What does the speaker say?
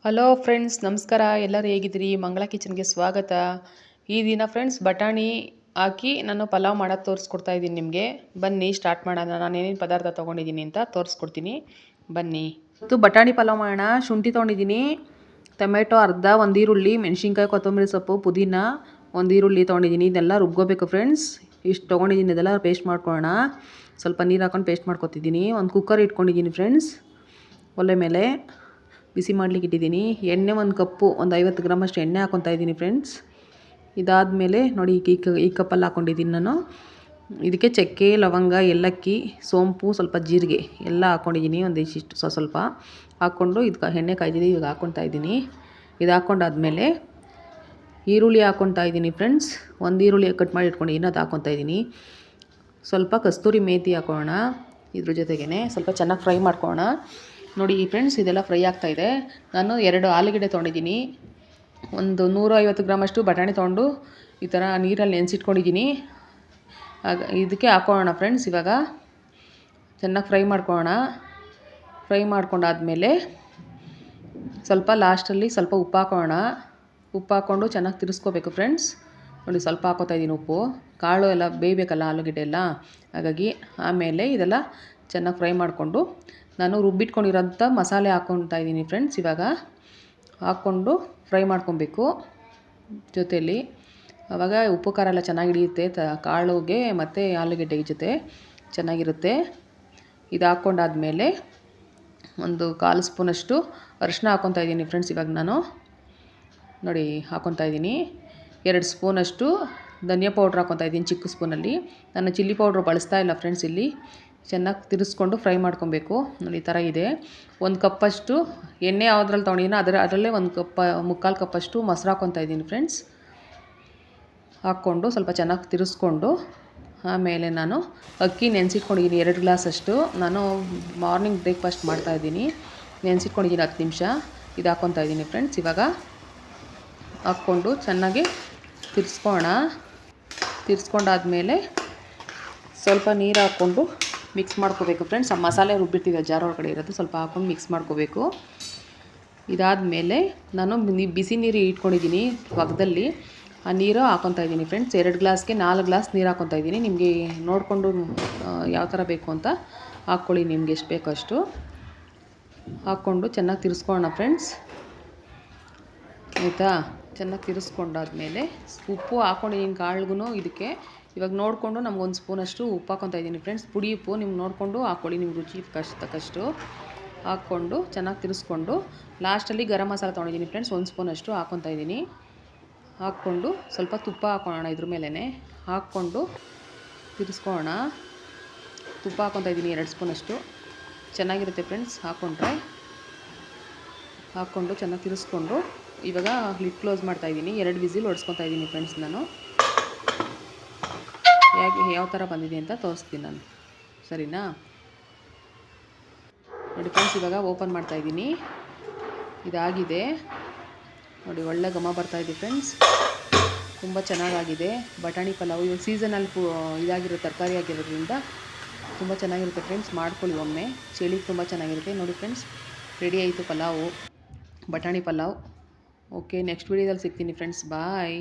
Hello friends, ನಮಸ್ಕಾರ. ಎಲ್ಲರೂ ಹೇಗಿದ್ದೀರಿ? ಮಂಗಳ ಕಿಚನ್ಗೆ ಸ್ವಾಗತ. ಈ ದಿನ ಫ್ರೆಂಡ್ಸ್ ಬಟಾಣಿ ಹಾಕಿ ನಾನು ಪಲಾವ್ ಮಾಡೋದು ತೋರಿಸ್ಕೊಡ್ತಾ ಇದ್ದೀನಿ ನಿಮಗೆ. ಬನ್ನಿ ಸ್ಟಾರ್ಟ್ ಮಾಡೋಣ. ನಾನು ಏನೇನು ಪದಾರ್ಥ ತೊಗೊಂಡಿದ್ದೀನಿ ಅಂತ ತೋರಿಸ್ಕೊಡ್ತೀನಿ, ಬನ್ನಿ. ಇವತ್ತು ಬಟಾಣಿ ಪಲಾವ್ ಮಾಡೋಣ. ಶುಂಠಿ ತೊಗೊಂಡಿದ್ದೀನಿ, ಟೊಮೆಟೊ ಅರ್ಧ, ಒಂದು ಈರುಳ್ಳಿ, ಮೆಣಸಿನ್ಕಾಯಿ, ಕೊತ್ತಂಬರಿ ಸೊಪ್ಪು, ಪುದೀನ, ಒಂದು ಈರುಳ್ಳಿ ತೊಗೊಂಡಿದ್ದೀನಿ. ಇದೆಲ್ಲ ರುಬ್ಕೋಬೇಕು ಫ್ರೆಂಡ್ಸ್. ಇಷ್ಟು ತೊಗೊಂಡಿದ್ದೀನಿ, ಇದೆಲ್ಲ ಪೇಸ್ಟ್ ಮಾಡ್ಕೊಳ್ಳೋಣ. ಸ್ವಲ್ಪ ನೀರು ಹಾಕೊಂಡು ಪೇಸ್ಟ್ ಮಾಡ್ಕೊತಿದ್ದೀನಿ. ಒಂದು ಕುಕ್ಕರ್ ಇಟ್ಕೊಂಡಿದ್ದೀನಿ ಫ್ರೆಂಡ್ಸ್. ಒಲೆ ಮೇಲೆ ಬಿಸಿ ಮಾಡ್ಲಿಕ್ಕೆ ಇಟ್ಟಿದ್ದೀನಿ. ಎಣ್ಣೆ ಒಂದು ಕಪ್ಪು, ಒಂದು 50 ಗ್ರಾಮ್ ಅಷ್ಟು ಎಣ್ಣೆ ಹಾಕ್ಕೊತಾ ಇದ್ದೀನಿ ಫ್ರೆಂಡ್ಸ್. ಇದಾದಮೇಲೆ ನೋಡಿ ಈ ಕಪ್ಪಲ್ಲಿ ಹಾಕ್ಕೊಂಡಿದ್ದೀನಿ ನಾನು. ಇದಕ್ಕೆ ಚಕ್ಕೆ, ಲವಂಗ, ಏಲಕ್ಕಿ, ಸೋಂಪು, ಸ್ವಲ್ಪ ಜೀರಿಗೆ ಎಲ್ಲ ಹಾಕ್ಕೊಂಡಿದ್ದೀನಿ. ಒಂದು ಇಷ್ಟು ಸ್ವಲ್ಪ ಹಾಕ್ಕೊಂಡು ಎಣ್ಣೆ ಕಾಯ್ದಿದೆ, ಇವಾಗ ಹಾಕ್ಕೊತಾ ಇದ್ದೀನಿ. ಇದು ಹಾಕ್ಕೊಂಡಾದ್ಮೇಲೆ ಈರುಳ್ಳಿ ಹಾಕ್ಕೊತಾ ಇದ್ದೀನಿ ಫ್ರೆಂಡ್ಸ್. ಒಂದು ಈರುಳ್ಳಿ ಕಟ್ ಮಾಡಿ ಇಟ್ಕೊಂಡಿದ್ದೀನಿ, ಅದು ಹಾಕ್ಕೊತಾ ಇದ್ದೀನಿ. ಸ್ವಲ್ಪ ಕಸ್ತೂರಿ ಮೇಥಿ ಹಾಕೋಣ. ಇದ್ರ ಜೊತೆಗೇ ಸ್ವಲ್ಪ ಚೆನ್ನಾಗಿ ಫ್ರೈ ಮಾಡ್ಕೊಳ್ಳೋಣ. ನೋಡಿ ಫ್ರೆಂಡ್ಸ್, ಇದೆಲ್ಲ ಫ್ರೈ ಆಗ್ತಾಯಿದೆ. ನಾನು 2 ಆಲೂಗಡ್ಡೆ ತೊಗೊಂಡಿದ್ದೀನಿ, ಒಂದು 150 ಗ್ರಾಮ್ ಅಷ್ಟು ಬಟಾಣಿ ತೊಗೊಂಡು ಈ ಥರ ನೀರಲ್ಲಿ ನೆನೆಸಿಟ್ಕೊಂಡಿದ್ದೀನಿ. ಇದಕ್ಕೆ ಹಾಕೋಣ ಫ್ರೆಂಡ್ಸ್. ಇವಾಗ ಚೆನ್ನಾಗಿ ಫ್ರೈ ಮಾಡ್ಕೊಳ್ಳೋಣ. ಫ್ರೈ ಮಾಡ್ಕೊಂಡಾದ್ಮೇಲೆ ಸ್ವಲ್ಪ ಲಾಸ್ಟಲ್ಲಿ ಸ್ವಲ್ಪ ಉಪ್ಪು ಹಾಕೋಣ. ಉಪ್ಪು ಹಾಕ್ಕೊಂಡು ಚೆನ್ನಾಗಿ ತಿರ್ಸ್ಕೋಬೇಕು ಫ್ರೆಂಡ್ಸ್. ನೋಡಿ ಸ್ವಲ್ಪ ಹಾಕೋತಾ ಇದ್ದೀನಿ ಉಪ್ಪು. ಕಾಳು ಎಲ್ಲ ಬೇಯಬೇಕಲ್ಲ, ಆಲೂಗಡ್ಡೆ ಎಲ್ಲ, ಹಾಗಾಗಿ. ಆಮೇಲೆ ಇದೆಲ್ಲ ಚೆನ್ನಾಗಿ ಫ್ರೈ ಮಾಡಿಕೊಂಡು ನಾನು ರುಬ್ಬಿಟ್ಕೊಂಡಿರೋಂಥ ಮಸಾಲೆ ಹಾಕ್ಕೊತಾ ಇದ್ದೀನಿ ಫ್ರೆಂಡ್ಸ್. ಇವಾಗ ಹಾಕ್ಕೊಂಡು ಫ್ರೈ ಮಾಡ್ಕೊಬೇಕು ಜೊತೆಯಲ್ಲಿ. ಆವಾಗ ಉಪ್ಪು ಖಾರ ಎಲ್ಲ ಚೆನ್ನಾಗಿ ಹಿಡಿಯುತ್ತೆ ಕಾಳುಗೆ ಮತ್ತು ಆಲೂಗಡ್ಡೆ ಜೊತೆ ಚೆನ್ನಾಗಿರುತ್ತೆ. ಇದು ಹಾಕ್ಕೊಂಡಾದ್ಮೇಲೆ ಒಂದು 1/4 ಸ್ಪೂನಷ್ಟು ಅರಿಶಿನ ಹಾಕ್ಕೊತಾ ಇದ್ದೀನಿ ಫ್ರೆಂಡ್ಸ್. ಇವಾಗ ನಾನು ನೋಡಿ ಹಾಕ್ಕೊತಾ ಇದ್ದೀನಿ. 2 ಸ್ಪೂನಷ್ಟು ಧನಿಯಾ ಪೌಡ್ರ್ ಹಾಕ್ಕೊತಾ ಇದ್ದೀನಿ, ಚಿಕ್ಕ ಸ್ಪೂನಲ್ಲಿ. ನಾನು ಚಿಲ್ಲಿ ಪೌಡ್ರ್ ಬಳಸ್ತಾ ಇಲ್ಲ ಫ್ರೆಂಡ್ಸ್. ಇಲ್ಲಿ ಚೆನ್ನಾಗಿ ತಿರ್ಸ್ಕೊಂಡು ಫ್ರೈ ಮಾಡ್ಕೊಬೇಕು. ನೋಡಿ ಈ ಥರ ಇದೆ. 1 ಕಪ್ಪಷ್ಟು ಎಣ್ಣೆ ಯಾವುದ್ರಲ್ಲಿ ತೊಗೊಂಡಿದ್ದೀನೋ ಅದರಲ್ಲೇ 1 ಕಪ್, 3/4 ಕಪ್ಪಷ್ಟು ಮೊಸರು ಹಾಕ್ಕೊತಾ ಇದ್ದೀನಿ ಫ್ರೆಂಡ್ಸ್. ಹಾಕ್ಕೊಂಡು ಸ್ವಲ್ಪ ಚೆನ್ನಾಗಿ ತಿರ್ಸ್ಕೊಂಡು ಆಮೇಲೆ ನಾನು ಅಕ್ಕಿ ನೆನೆಸಿಟ್ಕೊಂಡಿದ್ದೀನಿ 2 ಗ್ಲಾಸಷ್ಟು. ನಾನು ಮಾರ್ನಿಂಗ್ ಬ್ರೇಕ್ಫಾಸ್ಟ್ ಮಾಡ್ತಾಯಿದ್ದೀನಿ. ನೆನೆಸಿಟ್ಕೊಂಡಿದ್ದೀನಿ 10 ನಿಮಿಷ. ಇದು ಹಾಕ್ಕೊತಾ ಇದ್ದೀನಿ ಫ್ರೆಂಡ್ಸ್. ಇವಾಗ ಹಾಕ್ಕೊಂಡು ಚೆನ್ನಾಗಿ ತಿರ್ಸ್ಕೊಳ್ಳೋಣ. ತಿರ್ಸ್ಕೊಂಡಾದ್ಮೇಲೆ ಸ್ವಲ್ಪ ನೀರು ಹಾಕ್ಕೊಂಡು ಮಿಕ್ಸ್ ಮಾಡ್ಕೋಬೇಕು ಫ್ರೆಂಡ್ಸ್. ಆ ಮಸಾಲೆ ರುಬ್ಬಿರ್ತೀವಿ ಜಾರ್ ಒಳಗಡೆ ಇರೋದು, ಸ್ವಲ್ಪ ಹಾಕ್ಕೊಂಡು ಮಿಕ್ಸ್ ಮಾಡ್ಕೋಬೇಕು. ಇದಾದಮೇಲೆ ನಾನು ಬಿಸಿ ನೀರು ಇಟ್ಕೊಂಡಿದ್ದೀನಿ ಒಗ್ದಲ್ಲಿ, ಆ ನೀರು ಹಾಕ್ಕೊತಾ ಇದ್ದೀನಿ ಫ್ರೆಂಡ್ಸ್. 2 ಗ್ಲಾಸ್ಗೆ 4 ಗ್ಲಾಸ್ ನೀರು ಹಾಕ್ಕೊತಾ ಇದ್ದೀನಿ. ನಿಮಗೆ ನೋಡಿಕೊಂಡು ಯಾವ ಥರ ಬೇಕು ಅಂತ ಹಾಕ್ಕೊಳ್ಳಿ, ನಿಮ್ಗೆ ಎಷ್ಟು ಬೇಕೋ ಅಷ್ಟು ಹಾಕ್ಕೊಂಡು ಚೆನ್ನಾಗಿ ತಿರ್ಸ್ಕೊಳ್ಳೋಣ ಫ್ರೆಂಡ್ಸ್. ಆಯಿತಾ? ಚೆನ್ನಾಗಿ ತಿರ್ಸ್ಕೊಂಡಾದ್ಮೇಲೆ ಉಪ್ಪು ಹಾಕ್ಕೊಂಡಿದ್ದೀನಿ ಕಾಳಿಗೂ ಇದಕ್ಕೆ. ಇವಾಗ ನೋಡಿಕೊಂಡು ನಮ್ಗೆ 1 ಸ್ಪೂನಷ್ಟು ಉಪ್ಪು ಹಾಕ್ಕೊತಾ ಇದ್ದೀನಿ ಫ್ರೆಂಡ್ಸ್. ಪುಡಿ ಉಪ್ಪು ನಿಮ್ಗೆ ನೋಡಿಕೊಂಡು ಹಾಕ್ಕೊಳ್ಳಿ, ನಿಮ್ಮ ರುಚಿ ತಕ್ಕಷ್ಟು ಹಾಕ್ಕೊಂಡು ಚೆನ್ನಾಗಿ ತಿರ್ಸ್ಕೊಂಡು ಲಾಸ್ಟಲ್ಲಿ ಗರಂ ಮಸಾಲ ತೊಗೊಂಡಿದ್ದೀನಿ ಫ್ರೆಂಡ್ಸ್. 1 ಸ್ಪೂನಷ್ಟು ಹಾಕ್ಕೊತಾ ಇದ್ದೀನಿ. ಹಾಕ್ಕೊಂಡು ಸ್ವಲ್ಪ ತುಪ್ಪ ಹಾಕ್ಕೊಳ್ಳೋಣ ಇದ್ರ ಮೇಲೇ. ಹಾಕ್ಕೊಂಡು ತಿರ್ಸ್ಕೊಳ್ಳೋಣ. ತುಪ್ಪ ಹಾಕ್ಕೊತಾ ಇದ್ದೀನಿ 2 ಸ್ಪೂನಷ್ಟು. ಚೆನ್ನಾಗಿರುತ್ತೆ ಫ್ರೆಂಡ್ಸ್ ಹಾಕ್ಕೊಂಡ್ರೆ. ಹಾಕ್ಕೊಂಡು ಚೆನ್ನಾಗಿ ತಿರ್ಸ್ಕೊಂಡು ಇವಾಗ ಲಿಡ್ ಕ್ಲೋಸ್ ಮಾಡ್ತಾಯಿದ್ದೀನಿ. 2 ವಿಸಿಲ್ ಹೊಡ್ಸ್ಕೊತಾ ಇದ್ದೀನಿ ಫ್ರೆಂಡ್ಸ್. ನಾನು ಯಾವ ಥರ ಬಂದಿದೆ ಅಂತ ತೋರಿಸ್ತೀನಿ ನಾನು, ಸರಿನಾ? ನೋಡಿ ಫ್ರೆಂಡ್ಸ್, ಇವಾಗ ಓಪನ್ ಮಾಡ್ತಾಯಿದ್ದೀನಿ. ಇದಾಗಿದೆ ನೋಡಿ, ಒಳ್ಳೆ ಘಮ ಬರ್ತಾಯಿದೆ ಫ್ರೆಂಡ್ಸ್. ತುಂಬ ಚೆನ್ನಾಗಾಗಿದೆ ಬಟಾಣಿ ಪಲಾವು. ಇವಾಗ ಸೀಸನಲ್ಲಿ ಇದಾಗಿರೋ ತರಕಾರಿ ಆಗಿರೋದ್ರಿಂದ ತುಂಬ ಚೆನ್ನಾಗಿರುತ್ತೆ ಫ್ರೆಂಡ್ಸ್. ಮಾಡ್ಕೊಳ್ಳಿ ಒಮ್ಮೆ, ಚಳಿಗೆ ತುಂಬ ಚೆನ್ನಾಗಿರುತ್ತೆ. ನೋಡಿ ಫ್ರೆಂಡ್ಸ್, ರೆಡಿ ಆಯಿತು ಪಲಾವು, ಬಟಾಣಿ ಪಲಾವ್. ಓಕೆ, ನೆಕ್ಸ್ಟ್ ವೀಡಿಯೋದಲ್ಲಿ ಸಿಗ್ತೀನಿ ಫ್ರೆಂಡ್ಸ್. ಬಾಯ್.